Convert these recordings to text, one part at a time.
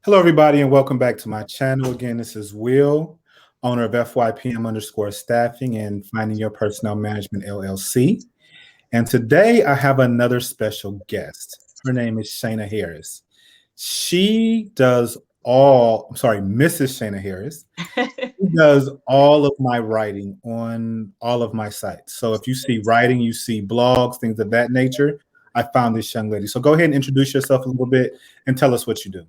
Hello, everybody, and welcome back to my channel. Again, this is Will, owner of FYPM underscore staffing and Finding Your Personnel Management LLC. And today I have another special guest. Her name is Shaina Harris. She does Mrs. Shaina Harris. She does all of my writing on all of my sites. So if you see writing, you see blogs, things of that nature, I found this young lady. So go ahead and introduce yourself a little bit and tell us what you do.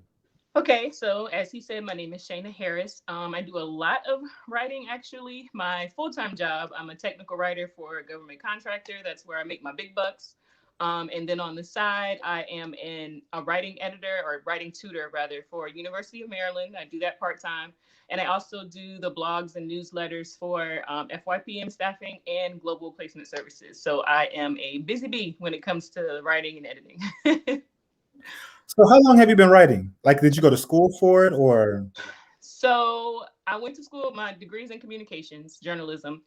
Okay, so as he said, my name is Shaina Harris. I do a lot of writing actually. My full time job, I'm a technical writer for a government contractor. That's where I make my big bucks. And then on the side, I am a writing editor or writing tutor rather for University of Maryland. I do that part time. And I also do the blogs and newsletters for FYPM staffing and global placement services. So I am a busy bee when it comes to writing and editing. So how long have you been writing? Like, did you go to school for it or? So I went to school. My degrees in communications, journalism.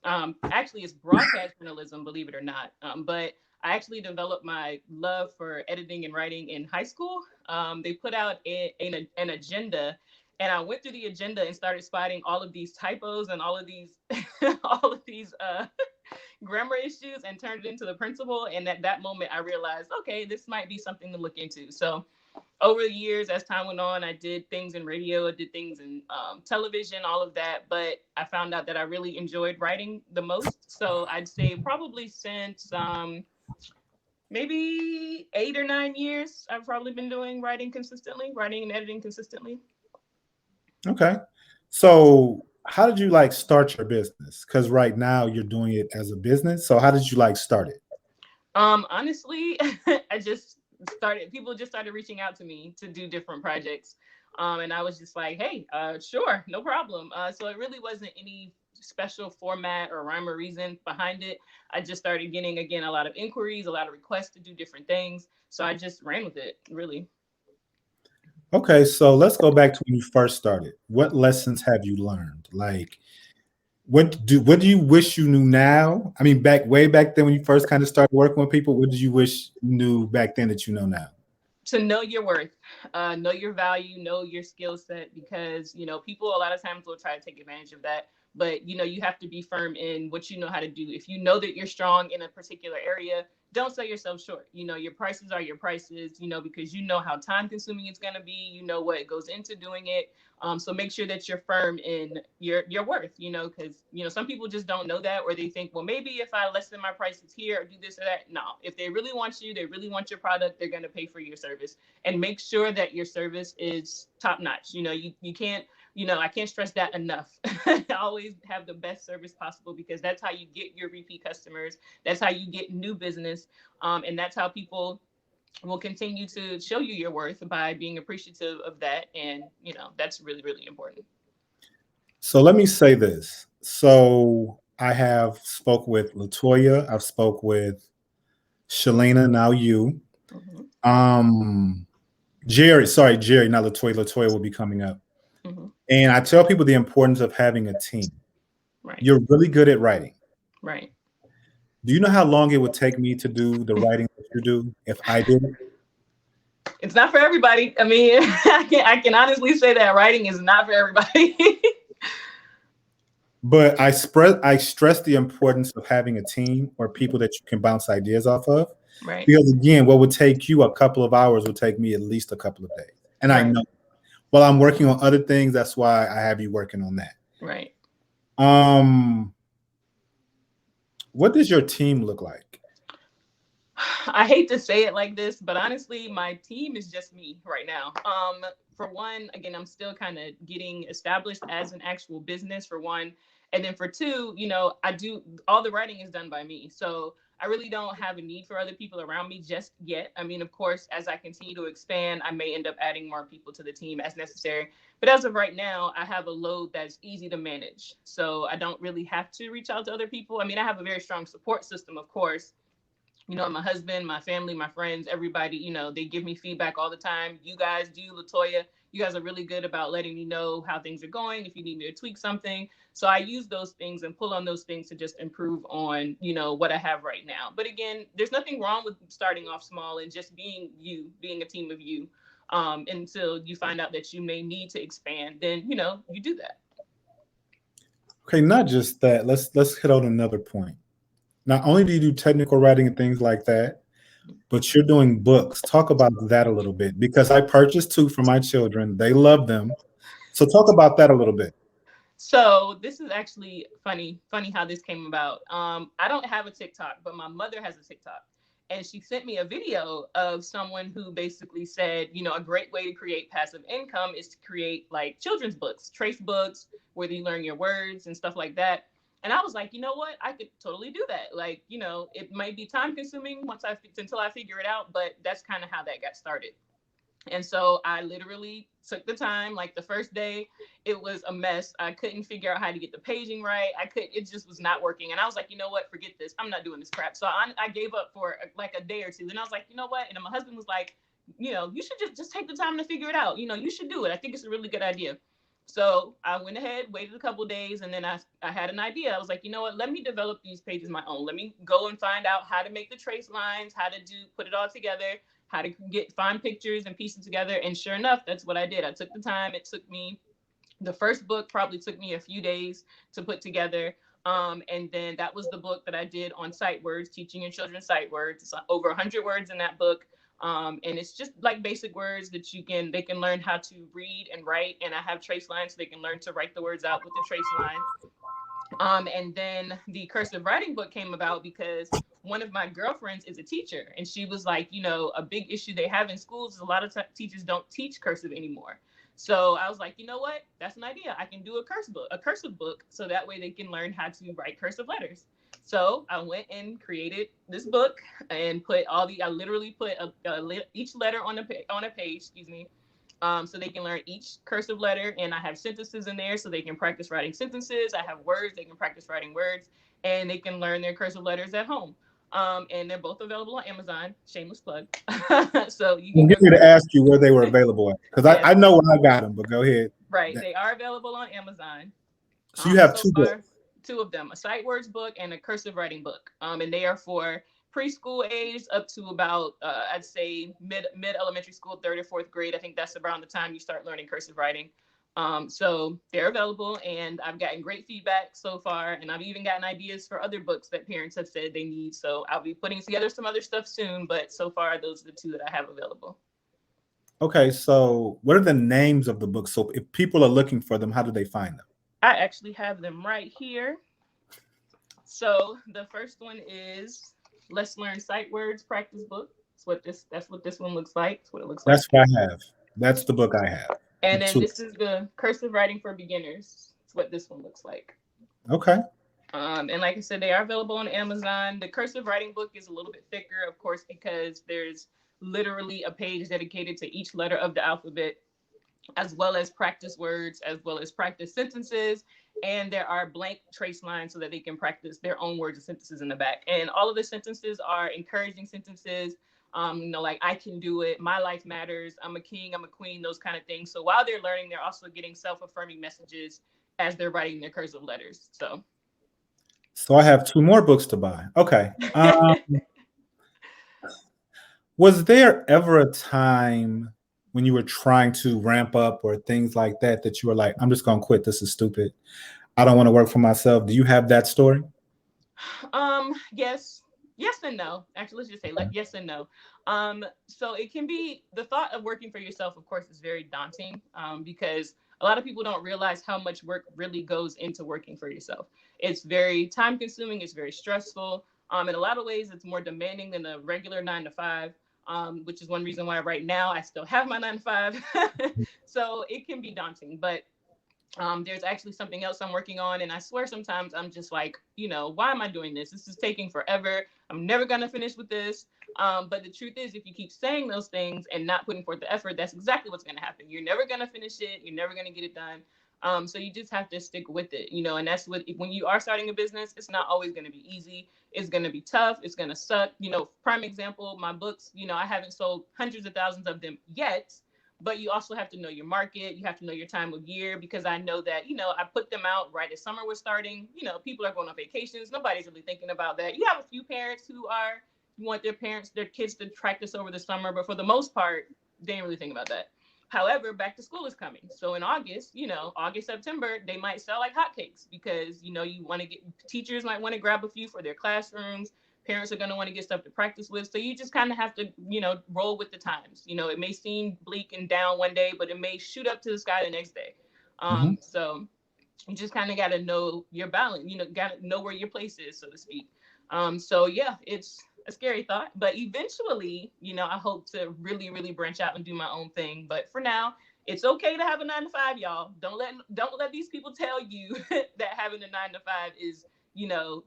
Actually, it's broadcast journalism, believe it or not. But I actually developed my love for editing and writing in high school. They put out an agenda, and I went through the agenda and started spotting all of these typos and all of these all of these grammar issues, and turned it into the principal. And at that moment, I realized, okay, this might be something to look into. So over the years, as time went on, I did things in radio, I did things in television, all of that. But I found out that I really enjoyed writing the most. So I'd say probably since maybe 8 or 9 years, I've probably been doing writing consistently, writing and editing consistently. Okay. So how did you like start your business? Because right now you're doing it as a business. So how did you like start it? Honestly, I just people just started reaching out to me to do different projects. And I was just like, hey, sure, no problem. So it really wasn't any special format or rhyme or reason behind it. I just started getting, again, a lot of inquiries, a lot of requests to do different things. So I just ran with it, really. Okay, so let's go back to when you first started. What lessons have you learned? Like, what do you wish you knew now? I mean, way back then when you first kind of started working with people, what did you wish you knew back then that you know now? To know your worth, know your value, know your skill set, because people a lot of times will try to take advantage of that. But you have to be firm in what you know how to do. If you know that you're strong in a particular area, don't sell yourself short. Your prices are your prices. Because you know how time consuming it's going to be. You know what goes into doing it. So make sure that you're firm in your worth. Because some people just don't know that, or they think, well, maybe if I lessen my prices here or do this or that. No, if they really want you, they really want your product, they're going to pay for your service. And make sure that your service is top notch. You can't, I can't stress that enough. Always have the best service possible, because that's how you get your repeat customers. That's how you get new business. And that's how people will continue to show you your worth, by being appreciative of that. And that's really, really important. So let me say this. So I have spoke with Latoya. I've spoke with Shalina. Now you. Hmm. Um, Jerry, not Latoya. Latoya will be coming up. Hmm. And I tell people the importance of having a team. Right. You're really good at writing. Right. Do you know how long it would take me to do the writing that you do if I did it? It's not for everybody. I mean, I can honestly say that writing is not for everybody. But I stress the importance of having a team or people that you can bounce ideas off of. Right. Because again, what would take you a couple of hours would take me at least a couple of days. And I Right. know while I'm working on other things, that's why I have you working on that. Right. Um, what does your team look like? I hate to say it like this, but honestly, my team is just me right now. For one, again, I'm still kind of getting established as an actual business, for one. And then for two, I do all the writing is done by me. So I really don't have a need for other people around me just yet. I mean, of course, as I continue to expand, I may end up adding more people to the team as necessary. But as of right now, I have a load that's easy to manage. So I don't really have to reach out to other people. I mean, I have a very strong support system, of course. My husband, my family, my friends, everybody, they give me feedback all the time. You guys do, Latoya. You guys are really good about letting me know how things are going, if you need me to tweak something. So I use those things and pull on those things to just improve on, what I have right now. But again, there's nothing wrong with starting off small and just being you, being a team of you. until you find out that you may need to expand, then, you do that. Okay, not just that. Let's hit on another point. Not only do you do technical writing and things like that, but you're doing books. Talk about that a little bit because I purchased two for my children. They love them. So talk about that a little bit. So this is actually funny how this came about. I don't have a TikTok, but my mother has a TikTok. And she sent me a video of someone who basically said, a great way to create passive income is to create like children's books, trace books, where you learn your words and stuff like that. And I was like, you know what? I could totally do that. Like, it might be time consuming until I figure it out, but that's kind of how that got started. And so I literally took the time. Like the first day, it was a mess. I couldn't figure out how to get the paging right. It just was not working. And I was like, you know what? Forget this. I'm not doing this crap. So I gave up for like a day or two. And I was like, you know what? And then my husband was like, you should just take the time to figure it out. You should do it. I think it's a really good idea. So I went ahead, waited a couple of days, and then I had an idea. I was like, you know what? Let me develop these pages my own. Let me go and find out how to make the trace lines, how to put it all together, how to find pictures and piece it together. And sure enough, that's what I did. I took the time. It took me, the first book probably took me a few days to put together. And then that was the book that I did on sight words, teaching your children sight words. It's over 100 words in that book. And it's just like basic words that they can learn how to read and write. And I have trace lines so they can learn to write the words out with the trace lines. And then the cursive writing book came about because one of my girlfriends is a teacher, and she was like, a big issue they have in schools is a lot of teachers don't teach cursive anymore. So I was like, you know what? That's an idea. I can do a cursive book, so that way they can learn how to write cursive letters. So I went and created this book and I literally put each letter on a page, excuse me, so they can learn each cursive letter. And I have sentences in there so they can practice writing sentences. I have words, they can practice writing words, and they can learn their cursive letters at home. And they're both available on Amazon. Shameless plug. So you can Well, go get me grab to them. ask you where they were available at because Yes, I know where I got them, but go ahead. right. They are available on Amazon. So you have So two far, books. two of them, a sight words book and a cursive writing book. And they are for preschool age up to about I'd say mid elementary school, third or fourth grade. I think that's around the time you start learning cursive writing. So they're available, and I've gotten great feedback so far, and I've even gotten ideas for other books that parents have said they need. So I'll be putting together some other stuff soon, but so far those are the two that I have available. Okay, so what are the names of the books? So if people are looking for them, how do they find them? I actually have them right here. So the first one is Let's Learn Sight Words Practice Book. That's what this one looks like. That's what it looks like. That's what I have. That's the book I have. And then Two. this is the Cursive Writing for Beginners. That's what this one looks like. Okay. And like I said, they are available on Amazon. The cursive writing book is a little bit thicker, of course, because there's literally a page dedicated to each letter of the alphabet, as well as practice words, as well as practice sentences. And there are blank trace lines so that they can practice their own words and sentences in the back. And all of the sentences are encouraging sentences. Like I can do it, my life matters, I'm a king, I'm a queen, those kind of things. So while they're learning, they're also getting self-affirming messages as they're writing their cursive letters. So I have two more books to buy. Okay. Was there ever a time when you were trying to ramp up or things like that that you were like, I'm just going to quit. This is stupid. I don't want to work for myself. Do you have that story? Yes, yes and no. Actually, let's just say like yes and no. So it can be the thought of working for yourself, of course, is very daunting. Because a lot of people don't realize how much work really goes into working for yourself. It's very time consuming. It's very stressful. In a lot of ways, it's more demanding than a regular 9 to 5. Which is one reason why right now I still have my 9 to 5. So it can be daunting, but there's actually something else I'm working on. And I swear sometimes I'm just like, why am I doing this? This is taking forever. I'm never going to finish with this. But the truth is, if you keep saying those things and not putting forth the effort, that's exactly what's going to happen. You're never going to finish it. You're never going to get it done. So you just have to stick with it, and that's when you are starting a business, it's not always going to be easy. It's going to be tough. It's going to suck. Prime example, my books, I haven't sold hundreds of thousands of them yet. But you also have to know your market. You have to know your time of year, because I know that, I put them out right as summer was starting. People are going on vacations. Nobody's really thinking about that. You have a few parents who want their kids to practice over the summer. But for the most part, they didn't really think about that. However, back to school is coming. So in August, August, September, they might sell like hotcakes because, you want to get teachers might want to grab a few for their classrooms. Parents are going to want to get stuff to practice with. So you just kind of have to, roll with the times. It may seem bleak and down one day, but it may shoot up to the sky the next day. Mhm. So you just kind of got to know your balance, got to know where your place is, so to speak. So yeah, it's a scary thought, but eventually, I hope to really, really branch out and do my own thing. But for now, it's okay to have a 9 to 5, y'all. Don't let these people tell you that having a 9 to 5 is,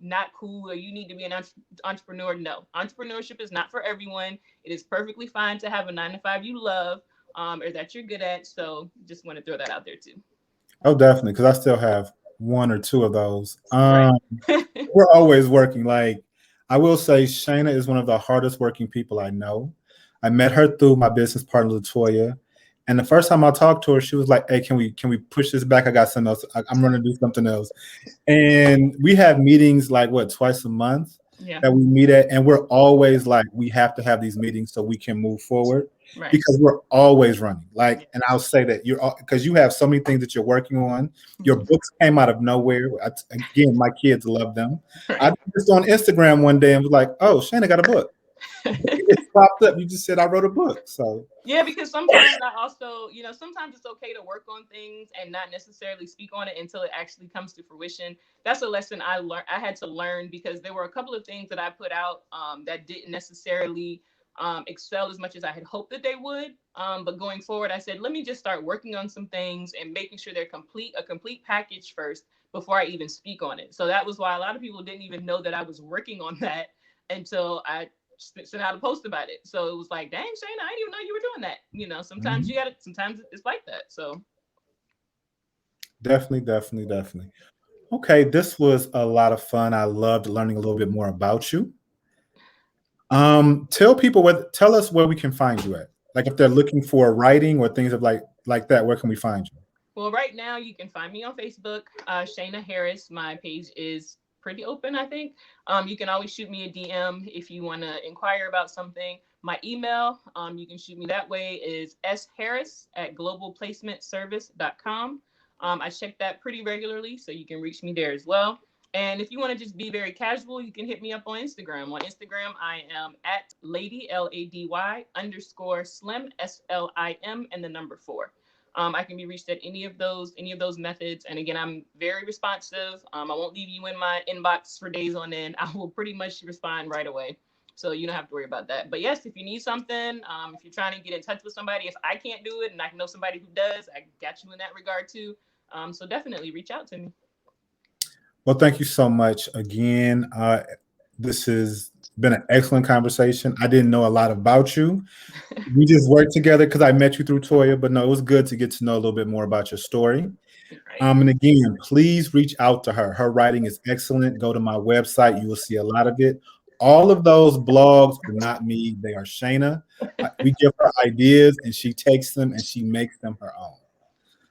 not cool or you need to be an entrepreneur. No, entrepreneurship is not for everyone. It is perfectly fine to have a 9 to 5 you love, or that you're good at. So just want to throw that out there too. Oh, definitely, because I still have one or two of those. Right. We're always working. Like, I will say, Shaina is one of the hardest working people I know. I met her through my business partner Latoya, and the first time I talked to her, she was like, "Hey, can we push this back? I got something else. I'm going to do something else." And we have meetings like what, twice a month Yeah. that we meet at, and we're always like, we have to have these meetings so we can move forward Right. because we're always running. Yeah. Like, and I'll say that because you have so many things that you're working on. Your Mhm. books came out of nowhere. Again, my kids love them. I Right. was just on Instagram one day and was like, "Oh, Shaina got a book." It popped up. You just said I wrote a book. So Yeah, because sometimes I also, sometimes it's okay to work on things and not necessarily speak on it until it actually comes to fruition. That's a lesson I learned. I had to learn because there were a couple of things that I put out that didn't necessarily excel as much as I had hoped that they would. But going forward, I said, let me just start working on some things and making sure they're a complete package first before I even speak on it. So that was why a lot of people didn't even know that I was working on that until I sent out a post about it. So it was like, dang, Shayna, I didn't even know you were doing that. Sometimes mhm. you got to, sometimes it's like that. So Definitely, definitely, definitely. Okay, this was a lot of fun. I loved learning a little bit more about you. Tell us where we can find you at. Like if they're looking for writing or things of like that, where can we find you? Well, right now you can find me on Facebook, Shaina Harris. My page is pretty open, I think. You can always shoot me a DM if you want to inquire about something. My email, you can shoot me that way, is sharris@globalplacementservice.com. I check that pretty regularly, so you can reach me there as well. And if you want to just be very casual, you can hit me up on Instagram. On Instagram, I am at lady, LADY_slim, SLIM, and the number 4. I can be reached at any of those methods. And again, I'm very responsive. I won't leave you in my inbox for days on end. I will pretty much respond right away. So you don't have to worry about that. But yes, if you need something, if you're trying to get in touch with somebody, if I can't do it and I know somebody who does, I got you in that regard too. So definitely reach out to me. Well, thank you so much again. This has been an excellent conversation. I didn't know a lot about you. We just worked together because I met you through Toya, but no, it was good to get to know a little bit more about your story. Right. And again, please reach out to her. Her writing is excellent. Go to my website. You will see a lot of it. All of those blogs are not me. They are Shaina. We give her ideas and she takes them and she makes them her own.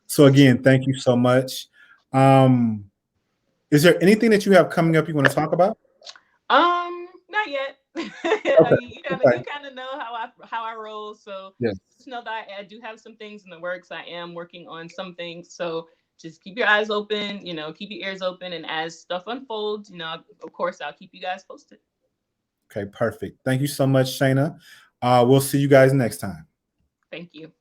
So again, thank you so much. Is there anything that you have coming up you want to talk about? Not yet. Okay. You Okay. kind of know how I roll. So Yes. just know that I do have some things in the works. I am working on some things. So just keep your eyes open. Keep your ears open, and as stuff unfolds, of course, I'll keep you guys posted. Okay, perfect. Thank you so much, Shaina. We'll see you guys next time. Thank you.